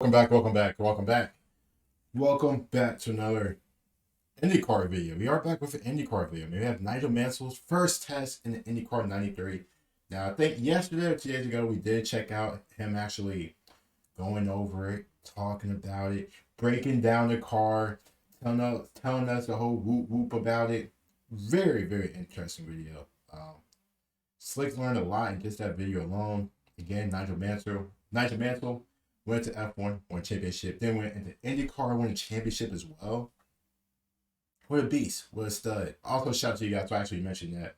Welcome back to another IndyCar video. We are back with an IndyCar video. We have Nigel Mansell's first test in the IndyCar 93. Now, I think yesterday or 2 days ago, we did check out him actually going over it, talking about it, breaking down the car, telling us the whole whoop about it. Very, very interesting video. Slick learned a lot in just that video alone. Again, Nigel Mansell went to F1, won a championship, then went into IndyCar, won a championship as well. What a beast, what a stud. Also, shout out to you guys for actually mentioning that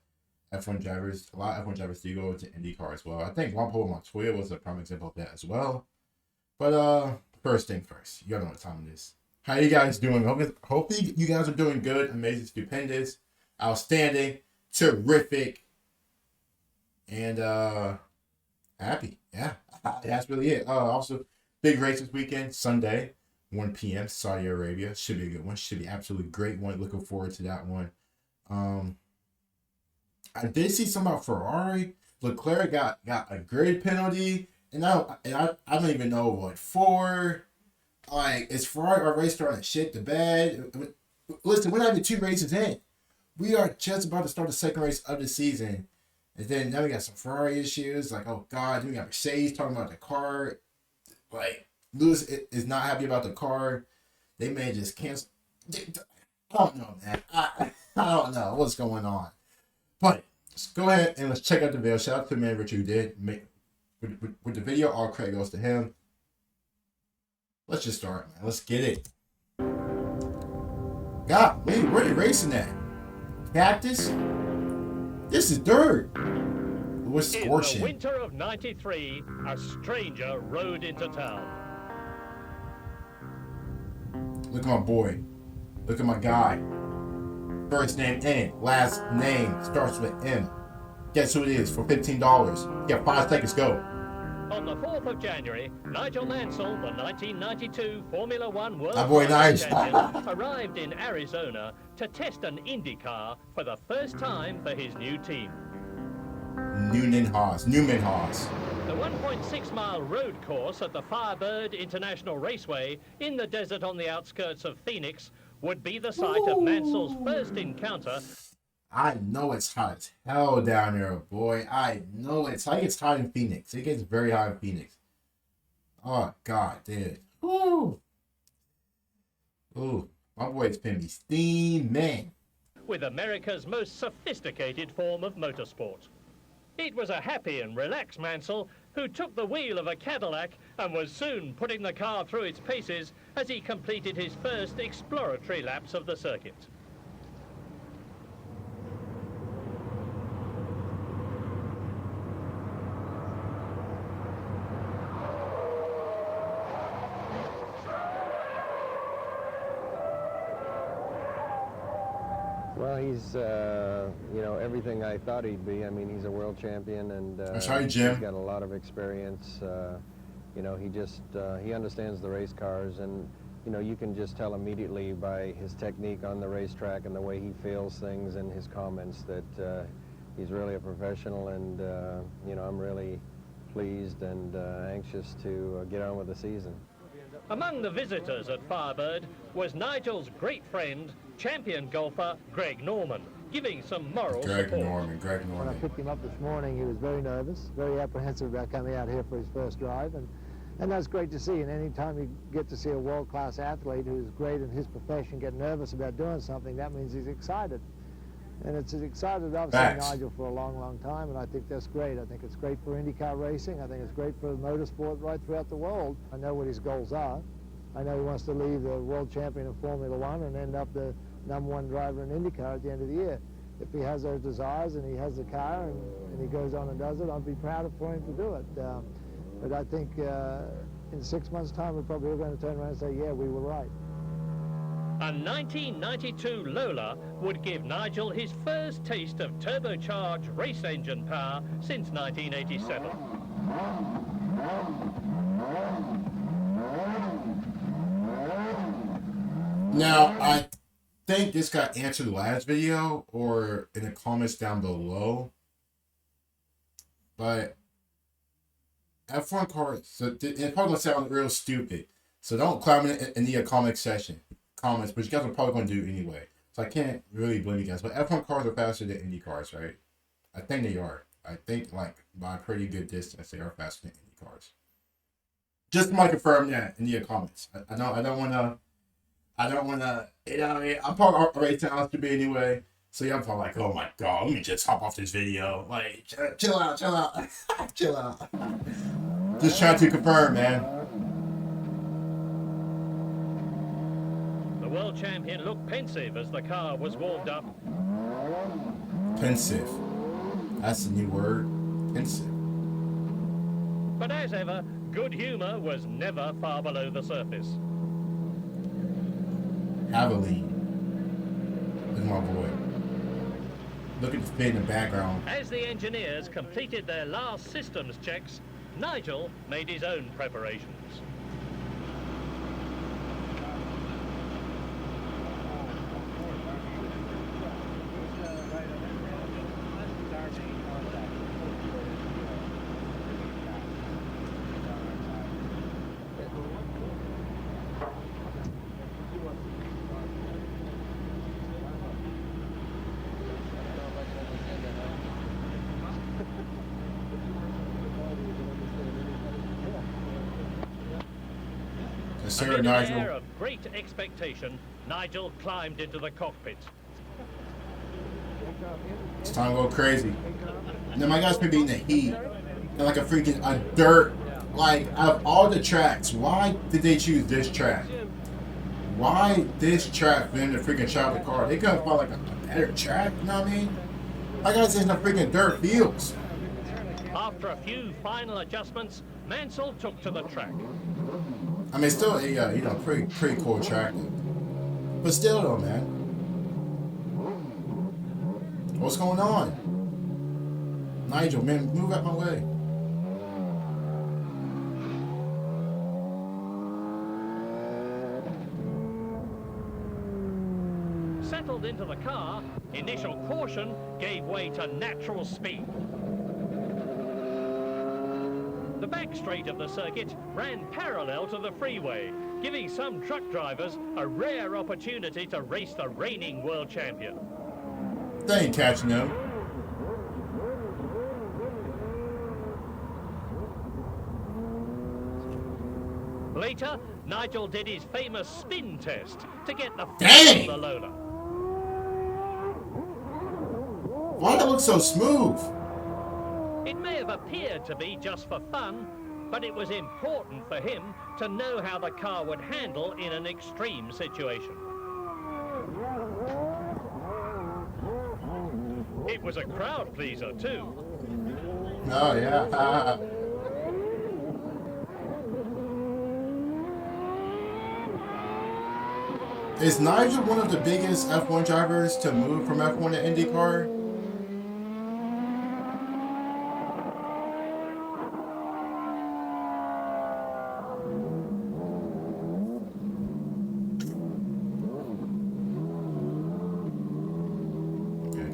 F1 drivers, a lot of F1 drivers do go into IndyCar as well. I think Juan Pablo Montoya was a prime example of that as well. But first thing first, you gotta know what time it is. How you guys doing? Hopefully you guys are doing good, amazing, stupendous, outstanding, terrific, and happy. Yeah, that's really it. Also, big race this weekend, Sunday, 1 p.m. Saudi Arabia. Should be a good one. Should be absolutely great one. Looking forward to that one. I did see something about Ferrari. Leclerc got a grid penalty, and I don't even know what for. Like, is Ferrari already starting to shit the bed? Listen, we're not even 2 races in. We are just about to start the second race of the season. And then now we got some Ferrari issues. Like, oh God, then we got Mercedes talking about the car. Like, Lewis is not happy about the car. They may just cancel. I don't know, man. I don't know what's going on. But let's go ahead and let's check out the video. Shout out to the man Richard who did make with the video. All credit goes to him. Let's just start, man. Let's get it. God, wait, where are you racing at? Cactus? This is dirt. We're scorching. In the winter of '93, a stranger rode into town. Look at my boy. Look at my guy. First name N. Last name starts with M. Guess who it is for $15? Yeah, 5 seconds, go. On the 4th of January, Nigel Mansell, the 1992 Formula One World Champion, arrived in Arizona to test an IndyCar for the first time for his new team. Newman Haas. The 1.6-mile road course at the Firebird International Raceway in the desert on the outskirts of Phoenix would be the site of Mansell's first encounter. I know it's hot as hell down there, boy. I know it's hot. It gets hot in Phoenix. It gets very hot in Phoenix. Oh, God, dude. Ooh. Ooh. My boy's been me steam, man. With America's most sophisticated form of motorsport. It was a happy and relaxed Mansell who took the wheel of a Cadillac and was soon putting the car through its paces as he completed his first exploratory laps of the circuit. Well, he's, everything I thought he'd be. I mean, he's a world champion, and that's right, Jim. He's got a lot of experience. He understands the race cars, and, you can just tell immediately by his technique on the racetrack and the way he feels things and his comments that he's really a professional, and, I'm really pleased and anxious to get on with the season. Among the visitors at Firebird was Nigel's great friend, champion golfer Greg Norman, giving some moral support. Greg Norman. When I picked him up this morning, he was very nervous, very apprehensive about coming out here for his first drive, and that's great to see. And any time you get to see a world-class athlete who's great in his profession get nervous about doing something, that means he's excited. And it's as excited I've seen Nigel for a long, long time, and I think that's great. I think it's great for IndyCar racing. I think it's great for motorsport right throughout the world. I know what his goals are. I know he wants to leave the world champion of Formula One and end up the #1 driver in IndyCar at the end of the year. If he has those desires and he has the car and he goes on and does it, I'd be proud for him to do it. But I think in 6 months' time, we're probably going to turn around and say, yeah, we were right. A 1992 Lola would give Nigel his first taste of turbocharged race engine power since 1987. Now, I think this got answered last video or in the comments down below. But F1 cars, so it's probably going to sound real stupid. So don't comment in the comments, but you guys are probably going to do anyway. So I can't really blame you guys. But F1 cars are faster than Indy cars, right? I think they are. I think like by a pretty good distance, they are faster than Indy cars. Just want to confirm that in the comments. I don't want to. You know, I'm probably already telling to be anyway. So y'all probably like, oh my god, let me just hop off this video. Like, chill out, chill out. Just trying to confirm, man. The world champion looked pensive as the car was warmed up. Pensive. That's the new word. Pensive. But as ever, good humour was never far below the surface. Aveline. Look at my boy. Look at the spin in the background. As the engineers completed their last systems checks, Nigel made his own preparations. Sir Amid an air Nigel. of great expectation, Nigel climbed into the cockpit. It's time to go crazy. Now my guys could be in the heat. And like a dirt. Like, out of all the tracks, why did they choose this track? Why this track for them to freaking shop the car? They couldn't find like a better track, you know what I mean? My guys in the freaking dirt fields. After a few final adjustments, Mansell took to the track. I mean, still a pretty cool track, but still though, man, what's going on? Nigel, man, move out my way. Settled into the car, initial caution gave way to natural speed. The back straight of the circuit ran parallel to the freeway, giving some truck drivers a rare opportunity to race the reigning world champion. They ain't catching them. Later, Nigel did his famous spin test to get the Dang! feel of the loader. Why does it look so smooth? It may have appeared to be just for fun, but it was important for him to know how the car would handle in an extreme situation. It was a crowd pleaser too. Oh yeah. Is Nigel one of the biggest F1 drivers to move from F1 to IndyCar?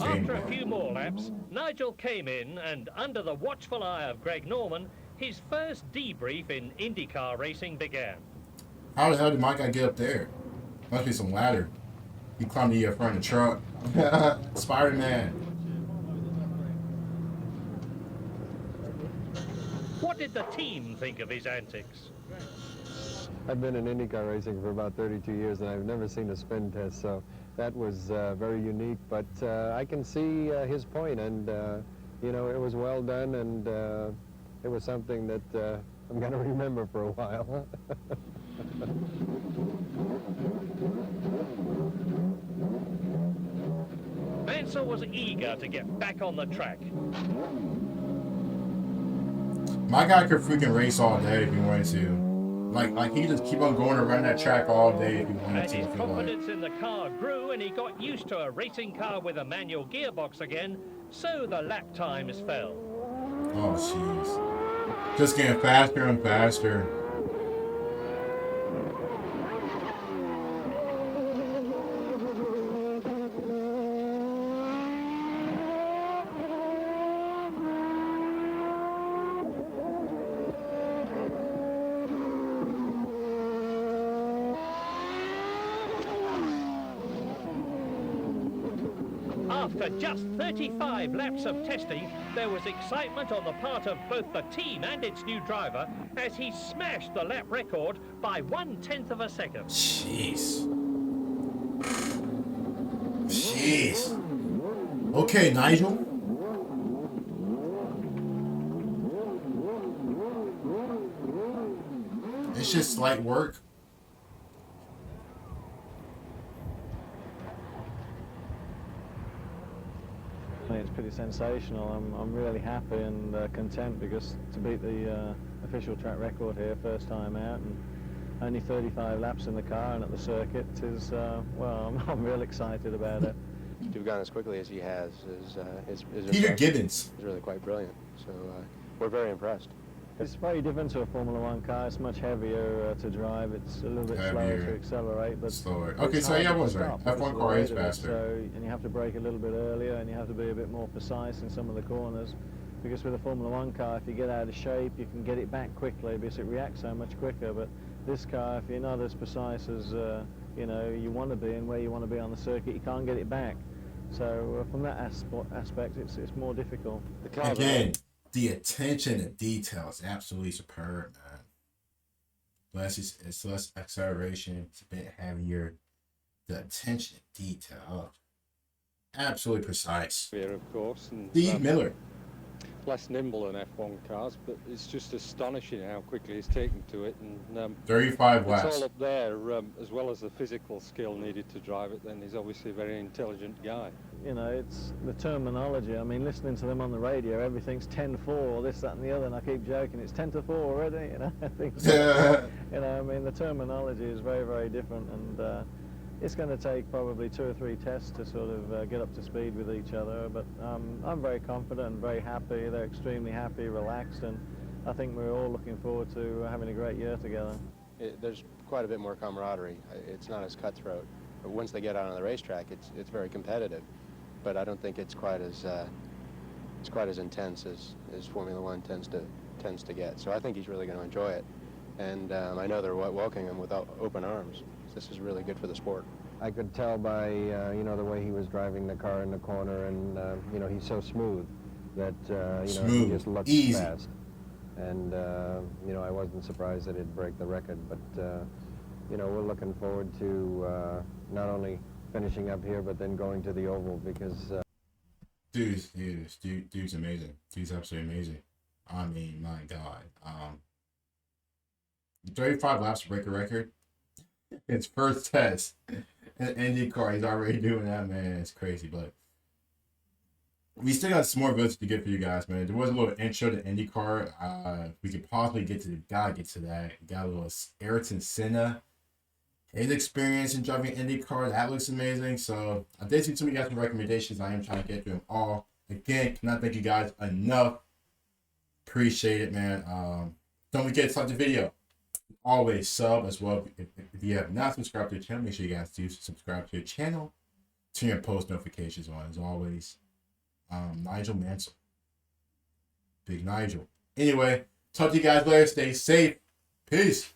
After a few more laps, Nigel came in and, under the watchful eye of Greg Norman, his first debrief in IndyCar racing began. How the hell did my guy get up there? Must be some ladder. He climbed the front of the truck. Spider-Man. What did the team think of his antics? I've been in IndyCar racing for about 32 years, and I've never seen a spin test, so that was very unique. But I can see his point, and you know, it was well done, and it was something that I'm going to remember for a while. Mansell was eager to get back on the track. My guy could freaking race all day if he wanted to. Like he just keep on going around that track all day if he wanted As to. his I feel like. confidence in the car grew and he got used to a racing car with a manual gearbox again, so the lap times fell. Oh jeez. Just getting faster and faster. After just 35 laps of testing, there was excitement on the part of both the team and its new driver as he smashed the lap record by 1/10 of a second. Jeez. Jeez. Okay, Nigel. It's just slight work. I think it's pretty sensational. I'm really happy and content because to beat the official track record here, first time out, and only 35 laps in the car and at the circuit is, well, I'm real excited about it. To have gone as quickly as he has is Peter impressive. Gibbons. It's really quite brilliant. So we're very impressed. It's very different to a Formula One car. It's much heavier to drive. It's a little bit slower Heavier. to accelerate, but Slower. but Okay, it's so yeah, I harder to was right. stop. F1 It's car the is weight of it, faster. So, and you have to brake a little bit earlier, and you have to be a bit more precise in some of the corners. Because with a Formula One car, if you get out of shape, you can get it back quickly because it reacts so much quicker. But this car, if you're not as precise as you know you want to be and where you want to be on the circuit, you can't get it back. So from that aspect, it's more difficult. The car Again, the attention to detail is absolutely superb, man. It's less acceleration. It's a bit heavier. The attention to detail, oh, absolutely precise. Here, of course, and Steve Miller. less nimble than F1 cars, but it's just astonishing how quickly he's taken to it, and 35 it's laps. all up there, as well as the physical skill needed to drive it. Then he's obviously a very intelligent guy. You know, it's the terminology. I mean, listening to them on the radio, everything's 10-4, this, that, and the other, and I keep joking, it's 10-4 already. You know, I think. You know, I mean, the terminology is very, very different, and it's going to take probably 2 or 3 tests to sort of get up to speed with each other. But I'm very confident and very happy. They're extremely happy, relaxed, and I think we're all looking forward to having a great year together. There's quite a bit more camaraderie. It's not as cutthroat. But once they get out on the racetrack, it's very competitive. But I don't think it's quite as intense as Formula One tends to get. So I think he's really going to enjoy it, and I know they're welcoming him with open arms. This is really good for the sport. I could tell by you know, the way he was driving the car in the corner, and you know, he's so smooth that you know, Smooth, he just looks easy. fast. And you know, I wasn't surprised that he'd break the record, but you know, we're looking forward to not only finishing up here, but then going to the Oval, because Dude's amazing. Dude's absolutely amazing. I mean, my God. 35 laps to break a record. His first test in IndyCar, he's already doing that, man. It's crazy, but we still got some more videos to get for you guys, man. There was a little intro to IndyCar. We could possibly get to that. Got a little Ayrton Senna, his experience in driving IndyCar. That looks amazing. So I did see some of you guys' recommendations. I am trying to get to them all. Again, cannot thank you guys enough. Appreciate it, man. Don't forget to like the video. Always sub as well. If you have not subscribed to the channel, make sure you guys do subscribe to the channel. Turn your post notifications on as always. Nigel Mansell. Big Nigel. Anyway, talk to you guys later. Stay safe. Peace.